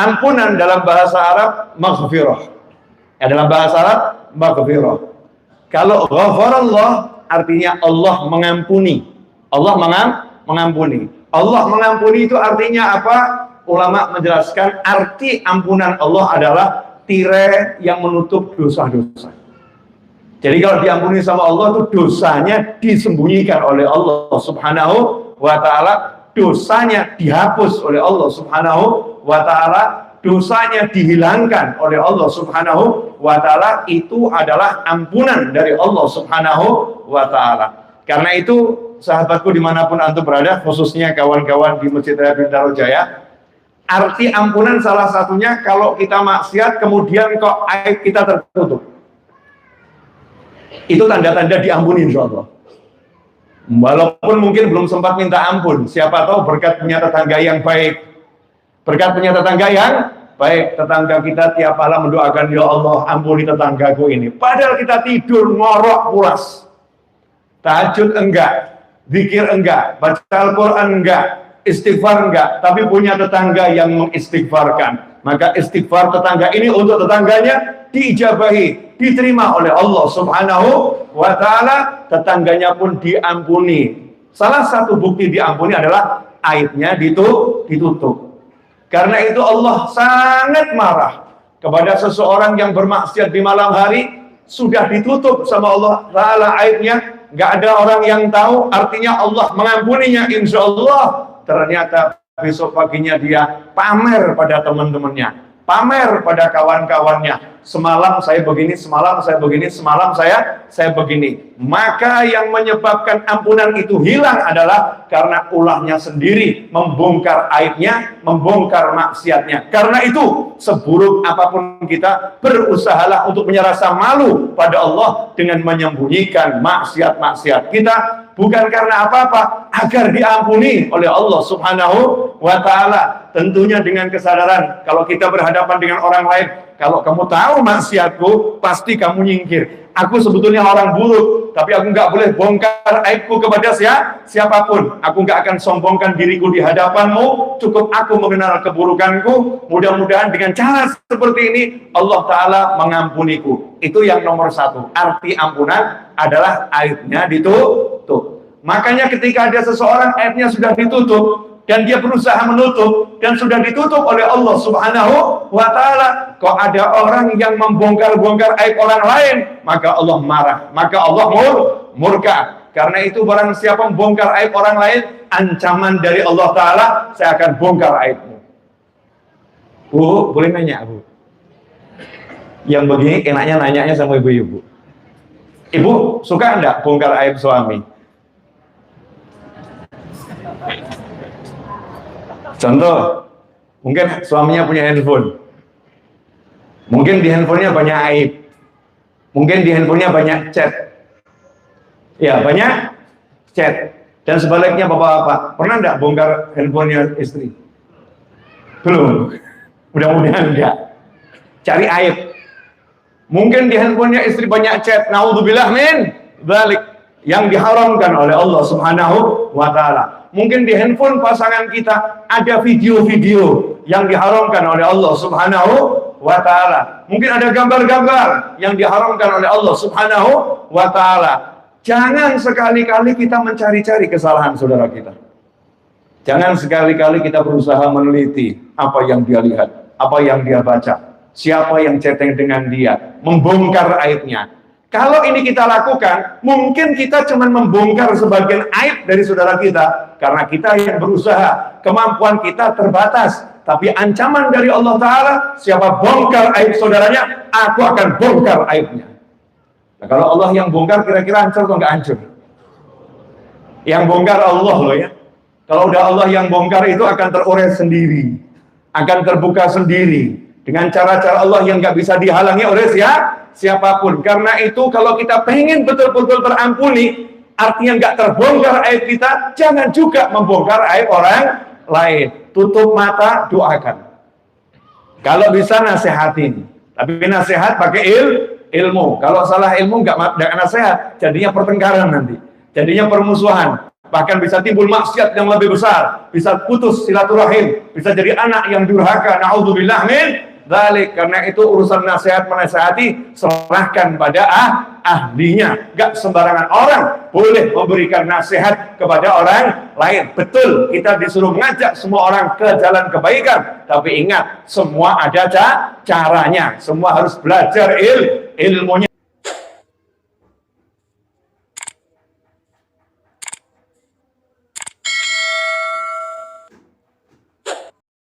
Ampunan dalam bahasa Arab maghfirah. Ya, dalam bahasa Arab maghfirah. Kalau ghafarallah artinya Allah mengampuni. Allah mengampuni. Allah mengampuni itu artinya apa? Ulama menjelaskan arti ampunan Allah adalah tirai yang menutup dosa-dosa. Jadi kalau diampuni sama Allah itu dosanya disembunyikan oleh Allah Subhanahu wa ta'ala, dosanya dihapus oleh Allah Subhanahu wa ta'ala, dosanya dihilangkan oleh Allah Subhanahu wa ta'ala. Itu adalah ampunan dari Allah Subhanahu wa ta'ala. Karena itu sahabatku dimanapun antum berada, khususnya kawan-kawan di Masjid Raya Bintaro Jaya, arti ampunan salah satunya kalau kita maksiat kemudian kok aib kita tertutup, itu tanda-tanda diampuni insya Allah. Walaupun mungkin belum sempat minta ampun, siapa tahu berkat punya tetangga yang baik, berkat punya tetangga yang baik, tetangga kita tiap malam mendoakan, ya Allah ampuni tetanggaku ini, padahal kita tidur ngorok pulas, tahajud enggak, zikir enggak, baca Al-Quran enggak, istighfar enggak, tapi punya tetangga yang mengistighfarkan, maka istighfar tetangga ini untuk tetangganya diijabahi, diterima oleh Allah Subhanahu wa ta'ala, tetangganya pun diampuni. Salah satu bukti diampuni adalah aibnya ditutup. Karena itu Allah sangat marah kepada seseorang yang bermaksiat di malam hari, sudah ditutup sama Allah ta'ala aibnya, nggak ada orang yang tahu, artinya Allah mengampuninya insya Allah. Ternyata besok paginya dia pamer pada teman-temannya, pamer pada kawan-kawannya, semalam saya begini, semalam saya begini, semalam saya begini. Maka yang menyebabkan ampunan itu hilang adalah karena ulahnya sendiri membongkar aibnya, membongkar maksiatnya. Karena itu seburuk apapun kita, berusahalah untuk menyerasa malu pada Allah dengan menyembunyikan maksiat-maksiat kita, bukan karena apa-apa, agar diampuni oleh Allah Subhanahu wa ta'ala. Tentunya dengan kesadaran, kalau kita berhadapan dengan orang lain, kalau kamu tahu maksiatku, pasti kamu nyingkir. Aku sebetulnya orang buruk, tapi aku nggak boleh bongkar aibku kepada siapapun. Aku nggak akan sombongkan diriku di hadapanmu, cukup aku mengenal keburukanku. Mudah-mudahan dengan cara seperti ini, Allah Ta'ala mengampuniku. Itu yang nomor satu. Arti ampunan adalah aibnya ditutup. Makanya ketika ada seseorang aibnya sudah ditutup, dan dia berusaha menutup, dan sudah ditutup oleh Allah Subhanahu wa ta'ala, kok ada orang yang membongkar-bongkar aib orang lain, maka Allah marah, maka Allah murka. Karena itu barang siapa membongkar aib orang lain, ancaman dari Allah Ta'ala, saya akan bongkar aibmu. Bu, boleh nanya Bu? Yang begini enaknya nanyanya sama ibu-ibu. Ibu suka enggak bongkar aib suami? Contoh, mungkin suaminya punya handphone, mungkin di handphonenya banyak aib, mungkin di handphonenya banyak chat, ya banyak chat, dan sebaliknya bapak-bapak, pernah enggak bongkar handphonenya istri? Belum, mudah-mudahan enggak. Cari aib. Mungkin di handphonenya istri banyak chat, naudzubillah min dzalik, yang diharamkan oleh Allah Subhanahu wa ta'ala. Mungkin di handphone pasangan kita ada video-video yang diharamkan oleh Allah Subhanahu wa ta'ala. Mungkin ada gambar-gambar yang diharamkan oleh Allah Subhanahu wa ta'ala. Jangan sekali-kali kita mencari-cari kesalahan saudara kita. Jangan sekali-kali kita berusaha meneliti apa yang dia lihat, apa yang dia baca, siapa yang chatting dengan dia, membongkar aibnya. Kalau ini kita lakukan, mungkin kita cuma membongkar sebagian aib dari saudara kita, karena kita yang berusaha, kemampuan kita terbatas. Tapi ancaman dari Allah Ta'ala, siapa bongkar aib saudaranya, aku akan bongkar aibnya. Nah, kalau Allah yang bongkar, kira-kira hancur atau nggak hancur? Yang bongkar Allah loh ya. Kalau udah Allah yang bongkar itu akan terurai sendiri, akan terbuka sendiri, dengan cara-cara Allah yang nggak bisa dihalangi oleh siapapun. Karena itu kalau kita pengen betul-betul terampuni, artinya nggak terbongkar aib kita, jangan juga membongkar aib orang lain. Tutup mata, doakan. Kalau bisa nasihatin, tapi nasihat pakai ilmu. Kalau salah ilmu nggak nasihat, jadinya pertengkaran nanti, jadinya permusuhan. bahkan bisa timbul maksiat yang lebih besar, bisa putus silaturahim, bisa jadi anak yang durhaka. Naudzubillah min dzalik. Karena itu urusan nasihat menasihati serahkan pada ahlinya. Gak sembarangan orang boleh memberikan nasihat kepada orang lain. Betul, kita disuruh mengajak semua orang ke jalan kebaikan, tapi ingat, semua ada caranya, semua harus belajar ilmunya.